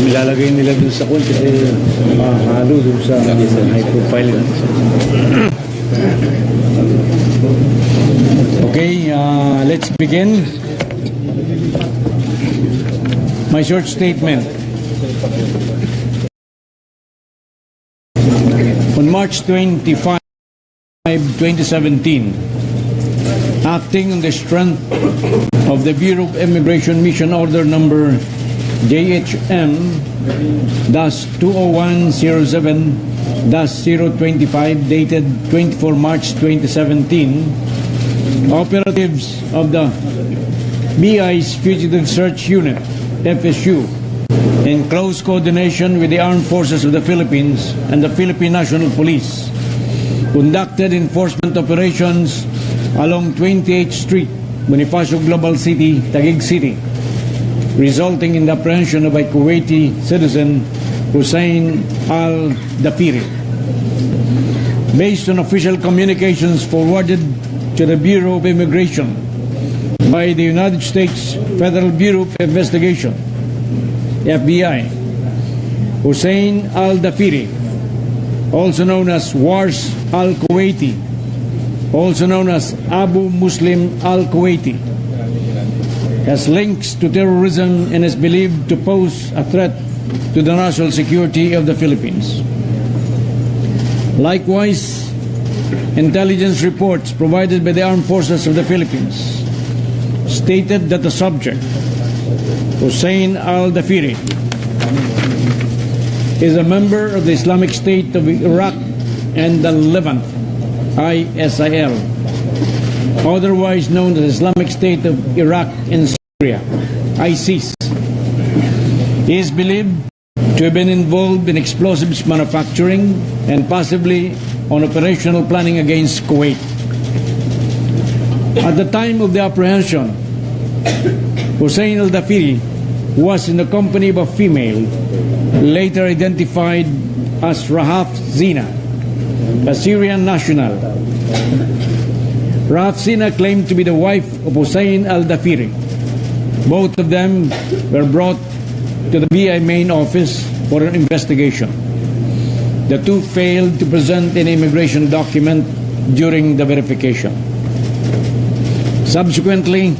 Ilalagay nila dun sa kwan kasi mahalo dun sa high profile. Okay, let's begin. My short statement. On March 25, 2017, acting on the strength of the Bureau of Immigration Mission Order Number JHM-20107-025 dated 24 March 2017, operatives of the BI's Fugitive Search Unit, FSU, in close coordination with the Armed Forces of the Philippines and the Philippine National Police, conducted enforcement operations along 28th Street, Bonifacio Global City, Taguig City, resulting in the apprehension of a Kuwaiti citizen, Hussein al-Dafiri. Based on official communications forwarded to the Bureau of Immigration by the United States Federal Bureau of Investigation, FBI, Hussein al-Dafiri, also known as Wars al-Kuwaiti, also known as Abu Muslim al-Kuwaiti, has links to terrorism and is believed to pose a threat to the national security of the Philippines. Likewise, intelligence reports provided by the Armed Forces of the Philippines stated that the subject, Hussein al-Dafiri, is a member of the Islamic State of Iraq and the Levant, ISIL, otherwise known as Islamic State of Iraq and Syria, ISIS. He is believed to have been involved in explosives manufacturing and possibly on operational planning against Kuwait. At the time of the apprehension, Hussein al-Dafiri was in the company of a female, later identified as Rahaf Zina, a Syrian national. Rahaf Zina claimed to be the wife of Hussein al-Dafiri. Both of them were brought to the BI main office for an investigation. The two failed to present an immigration document during the verification. Subsequently,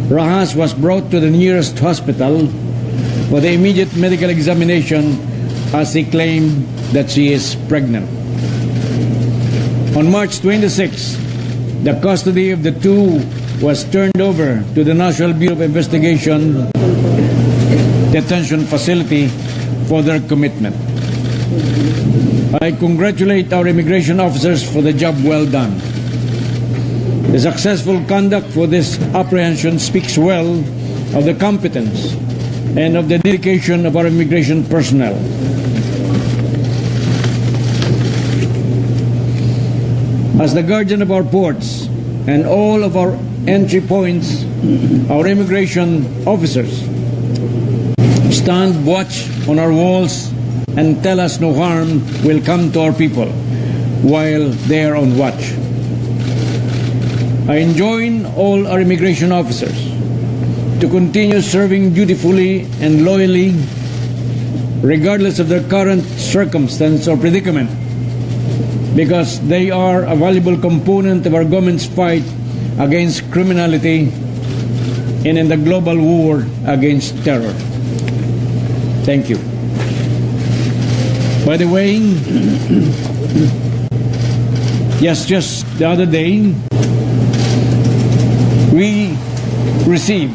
Rahas was brought to the nearest hospital for the immediate medical examination as he claimed that she is pregnant. On March 26, the custody of the two was turned over to the National Bureau of Investigation detention facility for their commitment. I congratulate our immigration officers for the job well done. The successful conduct for this apprehension speaks well of the competence and of the dedication of our immigration personnel. As the guardian of our ports and all of our entry points, our immigration officers stand watch on our walls and tell us no harm will come to our people while they are on watch. I enjoin all our immigration officers to continue serving dutifully and loyally regardless of their current circumstance or predicament, because they are a valuable component of our government's fight against criminality and in the global war against terror. Thank you. By the way, just the other day, we received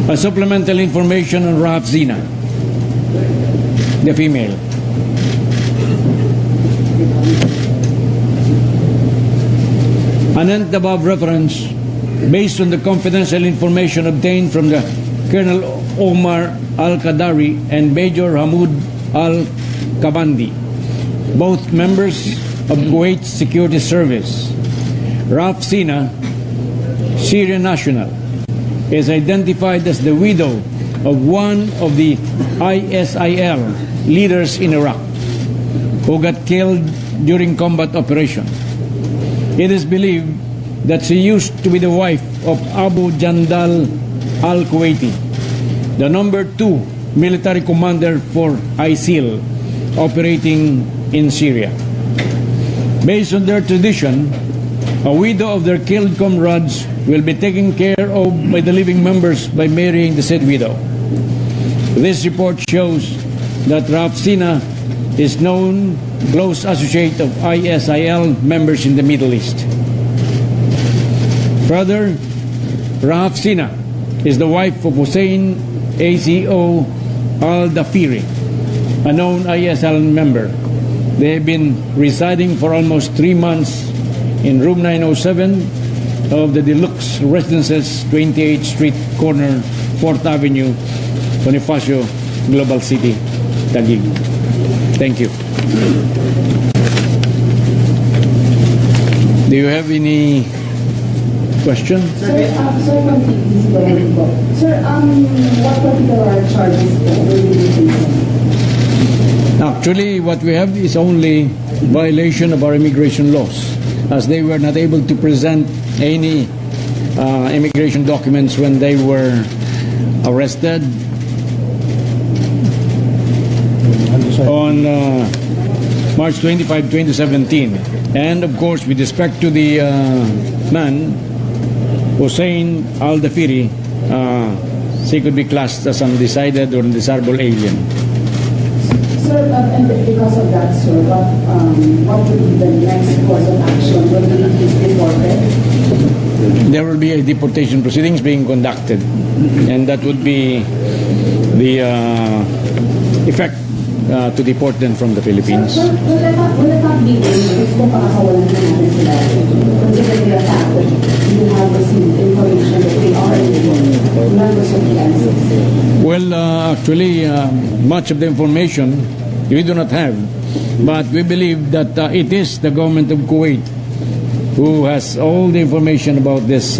a supplemental information on Rahaf Zina, the female. Anent the above reference, based on the confidential information obtained from the Colonel Omar Al-Qadari and Major Hamoud Al-Kabandi, both members of Kuwait's security service. Raf Sina, Syrian national, is identified as the widow of one of the ISIL leaders in Iraq who got killed during combat operation. It is believed that she used to be the wife of Abu Jandal al-Kuwaiti, the number 2 military commander for ISIL operating in Syria. Based on their tradition, a widow of their killed comrades will be taken care of by the living members by marrying the said widow. This report shows that Rafsina is known close associate of ISIL members in the Middle East. Further, Rafsina is the wife of Hussein ACO al-Dafiri, a known ISIL member. They have been residing for almost 3 months in room 907 of the Deluxe Residences, 28th Street, corner 4th Avenue, Bonifacio, Global City, Taguig. Thank you. Do you have any question? Sir, what particular charges will be taken? Actually, what we have is only violation of our immigration laws, as they were not able to present any immigration documents when they were arrested on March 25, 2017. And of course, with respect to the man, Hussein al-Dafiri, she could be classed as undecided or undesirable alien. Sir, and because of that, sir, what would be the next course of action? Will he be deported? There will be a deportation proceedings being conducted, and that would be the effect to deport them from the Philippines. Sir, will it not be dangerous kung pakakawalan na natin sila? Considering the fact that you have received information that they are members of the NCC? Well, actually, much of the information we do not have, but we believe that it is the government of Kuwait who has all the information about this,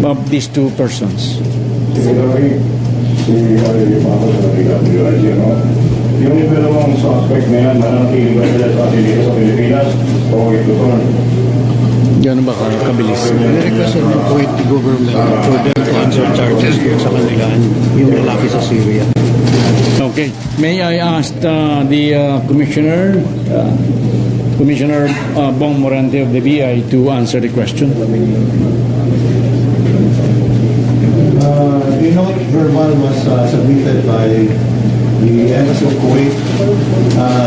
of these two persons. Yung dalawang suspect na yan, mananatili ba sila sa Pilipinas o ito? Gano'n ba kabilis? Request ng Kuwait government for them to answer charges sa kanila yung lalaki sa Syria. Okay. May I ask the Commissioner Bong Morante of the BI to answer the question? The note verbal was submitted by the Embassy of Kuwait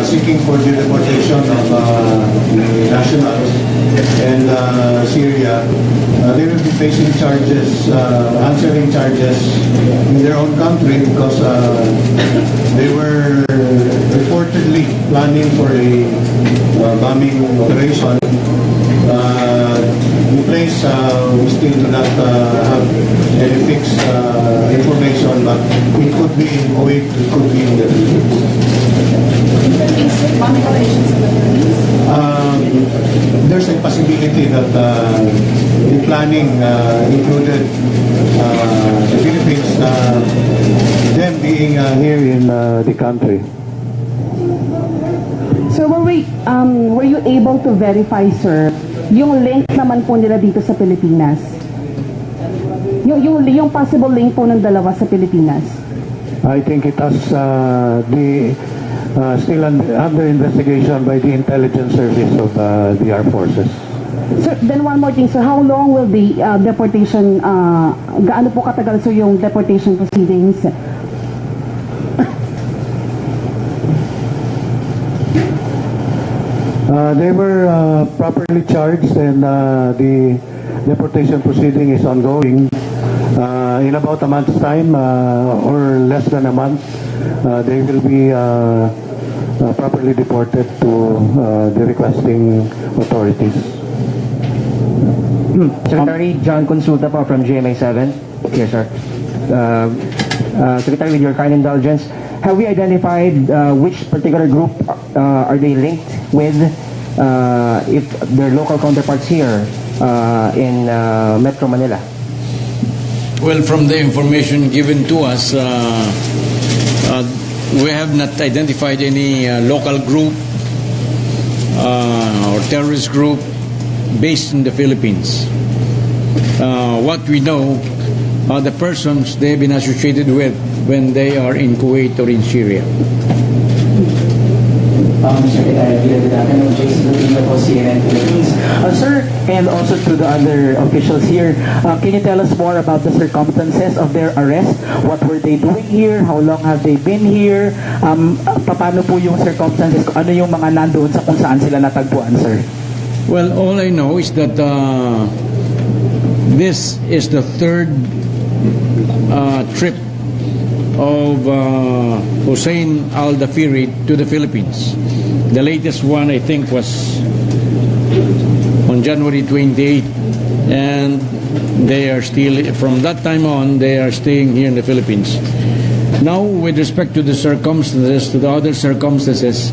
seeking for the deportation of the nationals and Syria. They will be facing charges, answering charges in their own country because they were reportedly planning for a bombing operation. In place, we still do not have any fixed information, but it could be in Kuwait, it could be in the Philippines. There's a possibility that the planning included the Philippines, them being here in the country. So were you able to verify, sir, yung link naman po nila dito sa Pilipinas? Yung possible link po ng dalawa sa Pilipinas? I think it has still under investigation by the intelligence service of the armed forces. Sir, then one more thing, sir. How long will the deportation, gaano po katagal, sir, yung deportation proceedings? They were properly charged and the deportation proceeding is ongoing. In about a month's time or less than a month, they will be properly deported to the requesting authorities. Secretary John Consulta po from GMA7. Yes, sir. Secretary, with your kind indulgence, have we identified which particular group are they linked with, if their local counterparts here in Metro Manila? Well, from the information given to us, we have not identified any local group or terrorist group based in the Philippines. What we know are the persons they have been associated with when they are in Kuwait or in Syria. Secretary, good afternoon. Jason Lupino po, CNN Philippines. Sir, and also to the other officials here, can you tell us more about the circumstances of their arrest? What were they doing here? How long have they been here? Paano po yung circumstances? Ano yung mga nandoon sa kung saan sila natagpuan, sir? Well, all I know is that this is the third trip of Hussein al-Dafiri to the Philippines. The latest one, I think, was on January 28th, and they are still, from that time on, they are staying here in the Philippines. Now, with respect to the circumstances, to the other circumstances,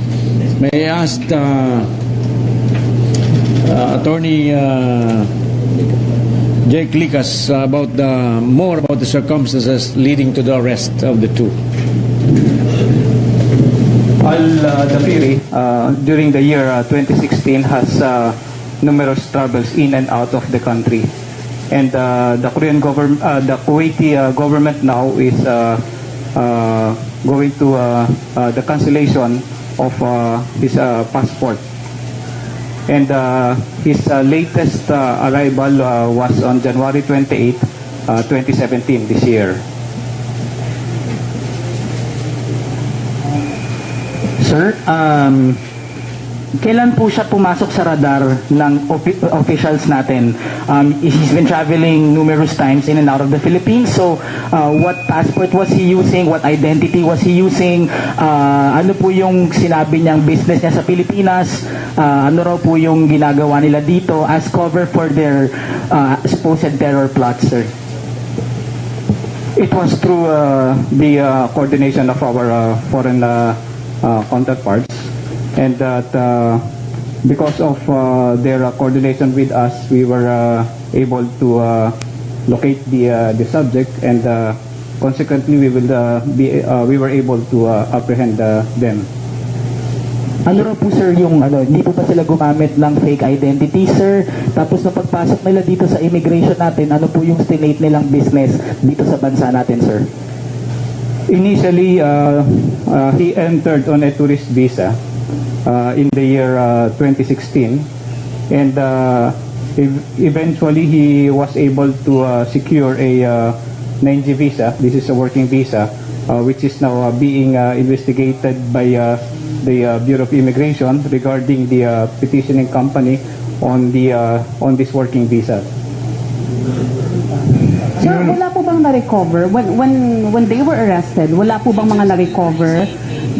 may I ask Attorney Jake Likas about more about the circumstances leading to the arrest of the two. Al-Dafiri, during the year 2016, has numerous travels in and out of the country. And the Korean government, the Kuwaiti government now is going to the cancellation of his passport. And his latest arrival was on January 28, 2017, this year. Sir, kailan po siya pumasok sa radar ng officials natin? He's been traveling numerous times in and out of the Philippines. So, what passport was he using? What identity was he using? Ano po yung sinabi niyang business niya sa Pilipinas? Ano raw po yung ginagawa nila dito as cover for their supposed terror plots, sir? It was through the coordination of our foreign counterparts, and that because of their coordination with us, we were able to locate the subject, and consequently we were able to apprehend them. Ano raw po, sir, yung hindi po pa sila gumamit ng fake identity, sir? Tapos na pagpasok nila dito sa immigration natin, ano po yung stinate nilang business dito sa bansa natin, sir? Initially, he entered on a tourist visa in the year 2016, and eventually he was able to secure a 9G visa. This is a working visa, which is now being investigated by the Bureau of Immigration regarding the petitioning company on this working visa. Sir, wala po bang na-recover? When they were arrested, wala po bang mga na-recover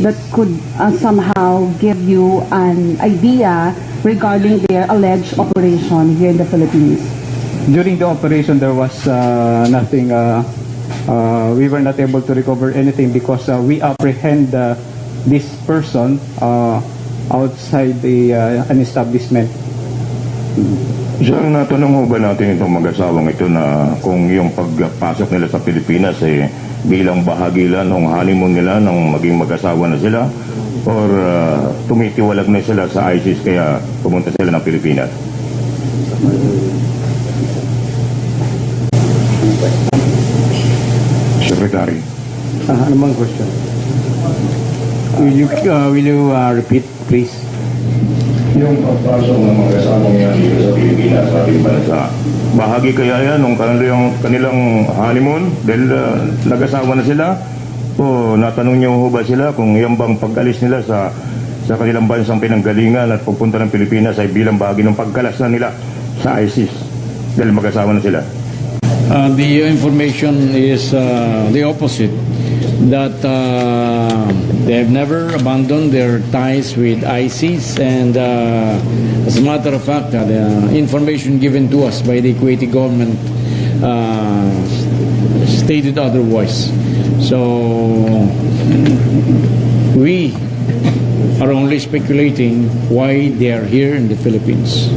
that could somehow give you an idea regarding their alleged operation here in the Philippines? During the operation, there was nothing. We were not able to recover anything because we apprehend this person outside an establishment. Sir, natanong ho ba natin itong mag-asawang ito na kung yung pagpasok nila sa Pilipinas bilang bahagi lang ng honeymoon nila nang maging mag-asawa na sila, or tumitiwalag na sila sa ISIS kaya pumunta sila ng Pilipinas? Secretary. Ano bang question? Will you repeat, please? Yung pagpasok ng mga kasamang yan dito sa Pilipinas sa ating bansa, bahagi kaya yan ng kanilang honeymoon dahil nag-asawa na sila? O natanong niyo ho ba sila kung yan bang pag-alis nila sa kanilang bansang pinanggalingan at pagpunta ng Pilipinas ay bilang bahagi ng pagkalas na nila sa ISIS dahil mag-asawa na sila? The information is the opposite. that they have never abandoned their ties with ISIS, and as a matter of fact, the information given to us by the Kuwaiti government stated otherwise. So we are only speculating why they are here in the Philippines.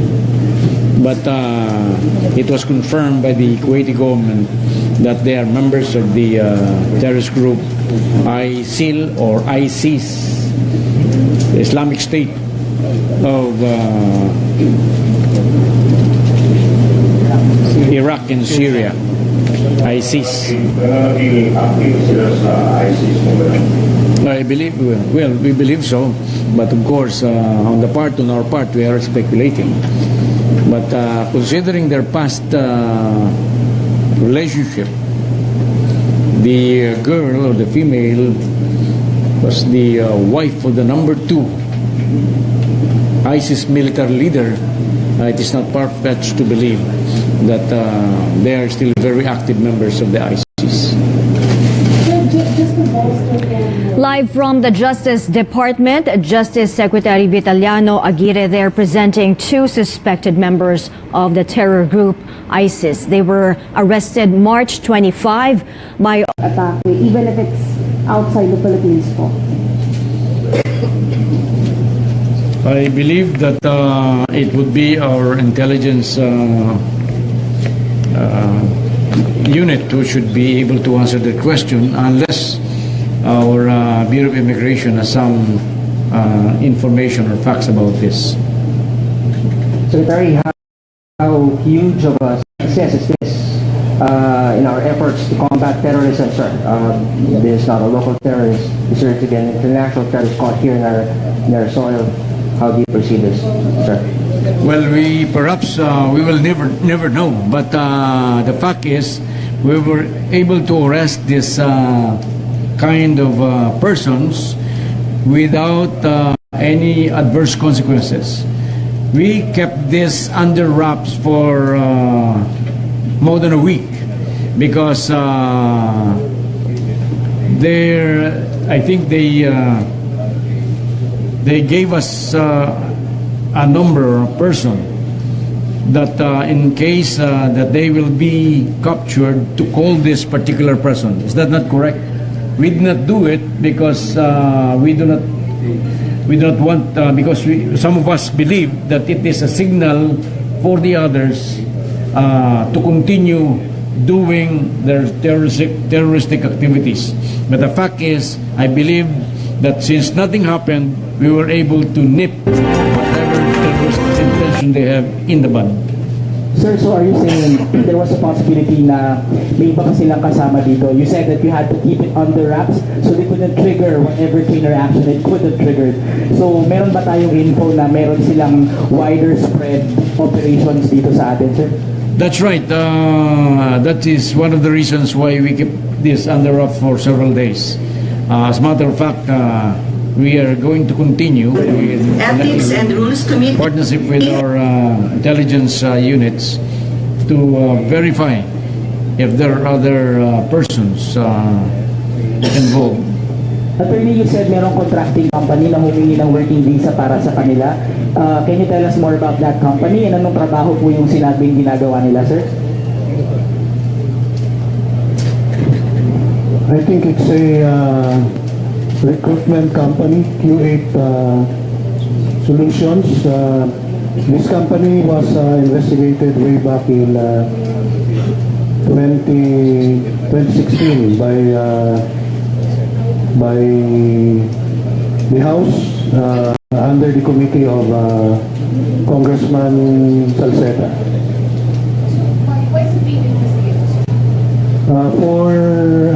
But it was confirmed by the Kuwaiti government that they are members of the terrorist group ISIL or ISIS, the Islamic State of Iraq and Syria. ISIS. I believe, well, we believe so, but of course, on our part, we are speculating. But considering their past relationship, the girl or the female was the wife of the number 2 ISIS military leader. It is not far-fetched to believe that they are still very active members of the ISIS. Live from the Justice Department, Justice Secretary Vitaliano Aguirre there presenting 2 suspected members of the terror group ISIS. They were arrested March 25 by Attack, even if it's outside the Philippines po. I believe that it would be our intelligence unit who should be able to answer the question, unless our Bureau of Immigration has some information or facts about this. Secretary, how huge of a success is this in our efforts to combat terrorism, sir? This is not a local terrorist. This is an international terrorist caught here in our soil. How do you perceive this, sir? Well, we will never know. But the fact is, we were able to arrest this kind of persons without any adverse consequences. We kept this under wraps for more than a week because I think they gave us a number of person that in case that they will be captured, to call this particular person. Is that not correct? We did not do it because we do not want, because some of us believe that it is a signal for the others to continue doing their terroristic activities. But the fact is, I believe that since nothing happened, we were able to nip whatever terrorist intention they have in the bud. Sir, so are you saying there was a possibility na may iba ka silang kasama dito? You said that you had to keep it under wraps so they couldn't trigger whatever chain reaction it could have triggered. So meron ba tayong info na meron silang wider spread operations dito sa atin, sir? That's right. That is one of the reasons why we keep this under wraps for several days. As a matter of fact, we are going to continue with Ethics and Rules Committee partnership with our intelligence units to verify if there are other persons involved. Attorney, you said merong contracting company na humingi ng working visa para sa kanila. Can you tell us more about that company and anong trabaho po yung sinabing ginagawa nila, sir? I think it's a recruitment company, Q8 Solutions. This company was investigated way back in 2016 by the House under the committee of Congressman Salceta.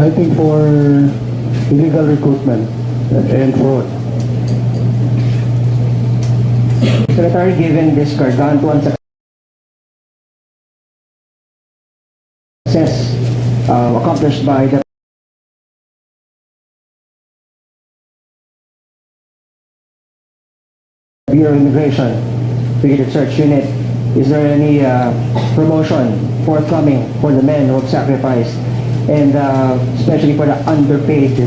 I think for illegal recruitment and fraud. Secretary, given this gargantuan success accomplished by the Bureau of Immigration Targeted Search Unit, is there any promotion forthcoming for the men who have sacrificed and especially for the underpaid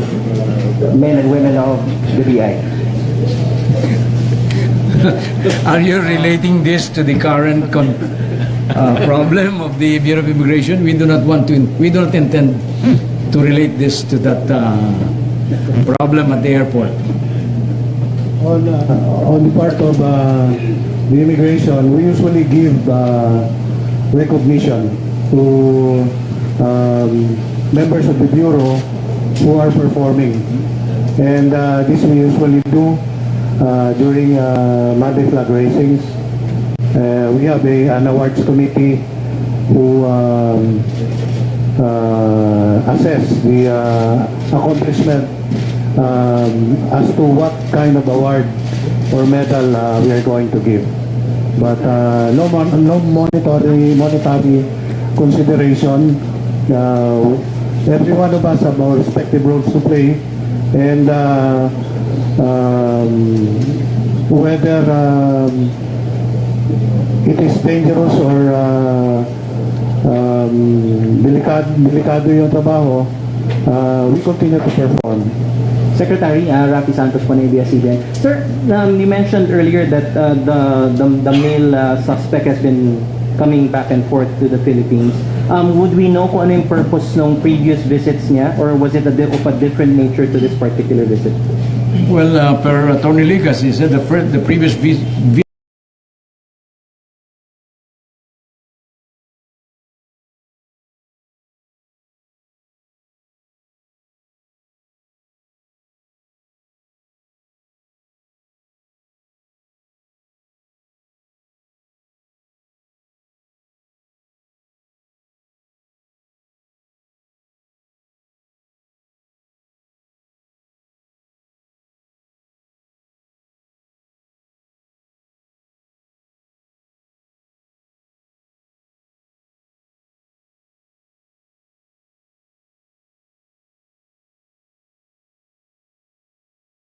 men and women of the BI. Are you relating this to the current problem of the Bureau of Immigration? We do not intend to relate this to that problem at the airport. On the part of the immigration, we usually give recognition to members of the Bureau who are performing. And this we usually do during Monday flag raisings. We have an awards committee who assess the accomplishment as to what kind of award or medal we are going to give. But no monetary consideration. Every one of us have our respective roles to play, and whether it is dangerous or delikado yung trabaho, we continue to perform. Secretary Rafi Santos po ng ABS-CBN. Sir, you mentioned earlier that the male suspect has been coming back and forth to the Philippines. Would we know kung ano yung purpose ng previous visits niya, or was it of a different nature to this particular visit? Well, per Attorney Ligas, he said the previous visit